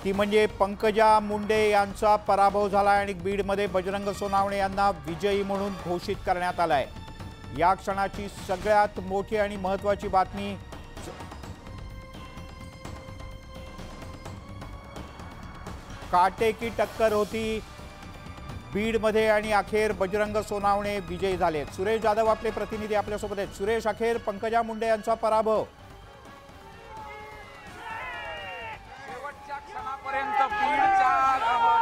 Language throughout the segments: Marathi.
ती म्हणजे पंकजा मुंडे यांचा पराभव झाला आणि बीडमध्ये बजरंग सोनावणे यांना विजयी म्हणून घोषित करण्यात आलाय। या क्षणाची सगळ्यात मोठी आणि महत्त्वाची बातमी काटे की टक्कर होती बीडमध्ये आणि अखेर बजरंग सोनावणे विजयी झाले। सुरेश जाधव आपले प्रतिनिधी आपल्यासोबत आहेत। सुरेश, अखेर पंकजा मुंडे यांचा पराभव। शेवटच्या क्षणापर्यंत बीडच्या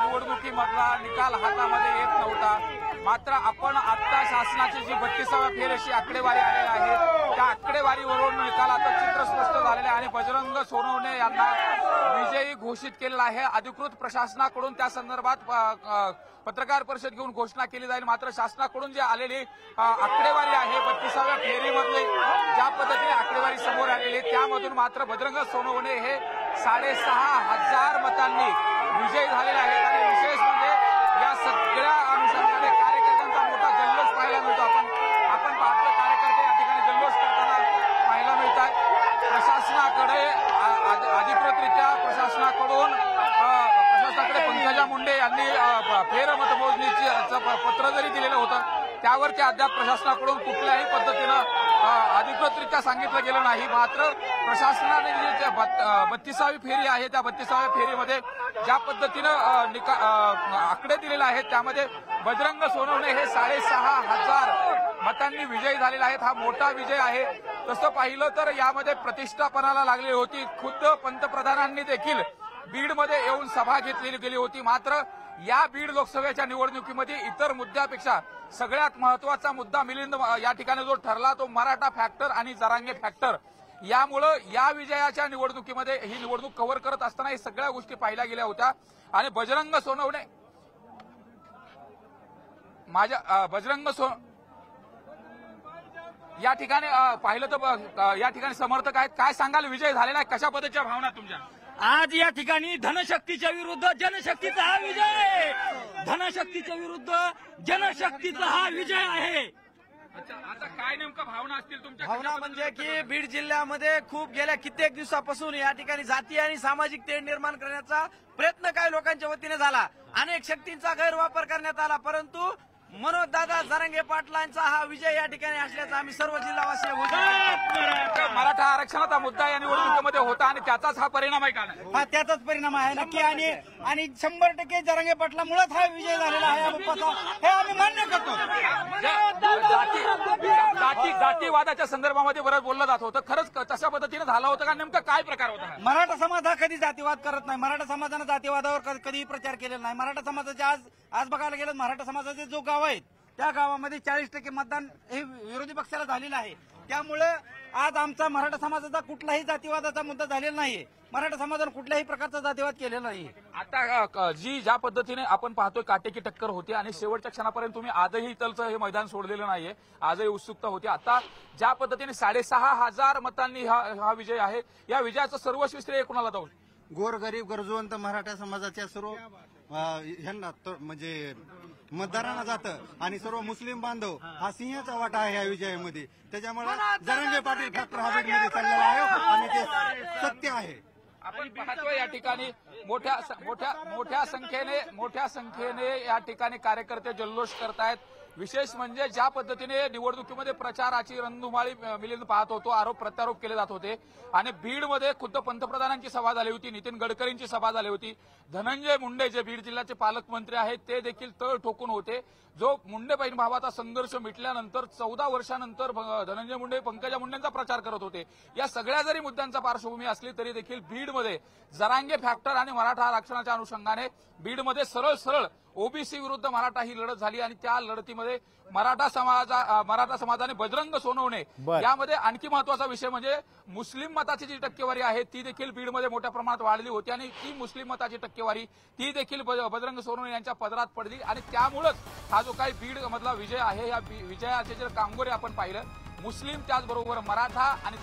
निवडणुकीमधला निकाल हातामध्ये येत नव्हता, मात्र आपण आता शासनाची जी 32व्या फेर अशी आकडेवारी आलेली आहे त्या आकडेवारीवरून निकालाचं चित्र स्पष्ट झालेलं आहे आणि बजरंग सोनवणे यांना विजयी घोषित केलेला आहे। अधिकृत प्रशासनाकडून त्या संदर्भात पत्रकार परिषद घेऊन घोषणा केली जाईल, मात्र शासनाकडून जी आलेली आकडेवारी आहे 32व्या फेरीमधली ज्या पद्धतीने आकडेवारी समोर आलेली आहे त्यामधून मात्र बजरंग सोनवणे हे 6,500 मतांनी विजयी झालेले आहेत आणि विशेष म्हणजे या सगळ्या अनुषंगाने कार्यकर्त्यांचा मोठा जल्लोष पाहायला मिळतो। आपण पाहतो कार्यकर्ते या ठिकाणी जल्लोष करताना पाहायला मिळतात। प्रशासनाकडे अधिकृतरित्या प्रशासनाकडे पंकजा मुंडे यांनी फेर मतमोजणीचं पत्र जरी दिलेलं होतं त्यावरती अद्याप प्रशासनाकडून कुठल्याही पद्धतीनं अधिकृतरित्या सांगितलं गेलं नाही। मात्र प्रशासनाने जी 32वी फेरी आहे त्या 32व्या फेरीमध्ये ज्या पद्धतीनं आकडे दिलेले आहेत त्यामध्ये बजरंग सोनवणे हे 6,500 मतांनी विजयी झालेले आहेत। हा मोठा विजय आहे। तसं पाहिलं तर यामध्ये प्रतिष्ठापनाला लागली होती। खुद्द पंतप्रधानांनी देखील बीडमध्ये येऊन सभा घेतली गेली होती। मात्र या बीड लोकसभेच्या निवडणुकीमध्ये इतर मुद्द्यापेक्षा सगळ्यात महत्वाचा मुद्दा मिलिंद या ठिकाणी जो ठरला तो मराठा फॅक्टर आणि जरांगे फॅक्टर। यामुळं या विजयाच्या निवडणुकीमध्ये ही निवडणूक कव्हर करत असताना या सगळ्या गोष्टी पाहिल्या गेल्या होत्या आणि बजरंग सोनवणे या ठिकाणी पाहिलं तर या ठिकाणी समर्थक आहेत। काय सांगाल, विजय झालेला आहे, कशा पद्धतीच्या भावना तुमच्या? आज या ठिकाणी धनशक्तीच्या विरुद्ध जनशक्तीचा हा विजय आहे। धनशक्तीच्या विरुद्ध जनशक्तीचा हा विजय आहे। अच्छा, आता काय नेमकं भावना असतील तुमच्या? भावना म्हणजे की बीड जिल्ह्यामध्ये खूप गेल्या कित्येक दिवसापासून या ठिकाणी जाती आणि सामाजिक तेढ निर्माण करण्याचा प्रयत्न काही लोकांच्या वतीने झाला। अनेक शक्तींचा गैरवापर करण्यात आला, परंतु मनोजदादा जरांगे पाटलांचा हा विजय या ठिकाणी असल्याचा आम्ही सर्व जिल्हावासी मराठा आरक्षणाचा मुद्दा या निवडणुकीमध्ये होता आणि त्याचाच हा परिणाम आहे का? हा त्याचाच परिणाम आहे नक्की आणि 100% जरांगे पाटलामुळेच हा विजय झालेला आहे हे आम्ही मान्य करतो। जातीवादाच्या संदर्भामध्ये बरंच बोललं जात होतं, खरंच तशा पद्धतीने झालं होतं का? नेमका काय प्रकार होता? मराठा समाज हा कधी जातीवाद करत नाही। मराठा समाजानं जातीवादावर कधी प्रचार केलेला नाही। मराठा समाजाचे आज बघायला गेलं मराठा समाजाचे जो गाव आहेत त्या गावामध्ये 40% मतदान हे विरोधी पक्षाला झालेलं आहे। त्यामुळे आज आमचा मराठा समाजाचा कुठलाही जातीवादाचा मुद्दा झालेला नाहीये। मराठा समाजाने कुठल्याही प्रकारचा जातीवाद केलेला नाही। आता ज्या पद्धतीने आपण पाहतोय काटेकी टक्कर होती आणि शेवटच्या क्षणापर्यंत तुम्ही आजही इथलचं हे मैदान सोडलेलं नाहीये, आजही उत्सुकता होती। आता ज्या पद्धतीने 6,500 मतांनी हा विजय आहे, या विजयाचं सर्वस्वी श्रेय कोणाला जाऊ? गोरगरीब गरजवंत मराठा समाजाच्या सर्व ह्यांना म्हणजे मतदारांना जातं आणि सर्व मुस्लिम बांधव हा सिंहाचा वाटा आहे या विजयामध्ये। त्याच्यामुळे जरांगे पाटील फॅक्टर हा बीडमध्ये चाललेला आहे आणि ते सत्य आहे। आपण पाहतोय या ठिकाणी मोठ्या संख्येने या ठिकाणी कार्यकर्ते जल्लोष करतायत। विशेष म्हणजे ज्या पद्धतीने निवडणुकीमध्ये प्रचाराची रणधुमाळी मिलिंद पाहत होतो, आरोप प्रत्यारोप केले जात होते आणि बीडमध्ये खुद्द पंतप्रधानांची सभा झाली होती, नितीन गडकरींची सभा झाली होती, धनंजय मुंडे जे बीड जिल्ह्याचे पालकमंत्री आहेत ते देखील तळ ठोकून होते। जो मुंडे बहीण भावाचा संघर्ष मिटल्यानंतर 14 वर्षानंतर धनंजय मुंडे पंकजा मुंडेंचा प्रचार करत होते। या सगळ्या जरी मुद्द्यांचा पार्श्वभूमी असली तरी देखील बीडमध्ये जरांगे फॅक्टर आणि मराठा आरक्षणाच्या अनुषंगाने बीडमध्ये सरळ ओबीसी विरुद्ध मराठा ही लढत झाली आणि त्या लढतीमध्ये मराठा समाजाने बजरंग सोनवणे यामध्ये आणखी महत्वाचा विषय म्हणजे मुस्लिम मताची जी टक्केवारी आहे ती देखील बीडमध्ये मोठ्या प्रमाणात वाढली होती आणि ती मुस्लिम मताची टक्केवारी ती देखील बजरंग सोनवणे यांच्या पदरात पडली आणि त्यामुळेच हा जो काही बीड मधला विजय आहे या विजयाचे जे कांगोरे आपण पाहिलं, मुस्लिम त्याचबरोबर मराठा आणि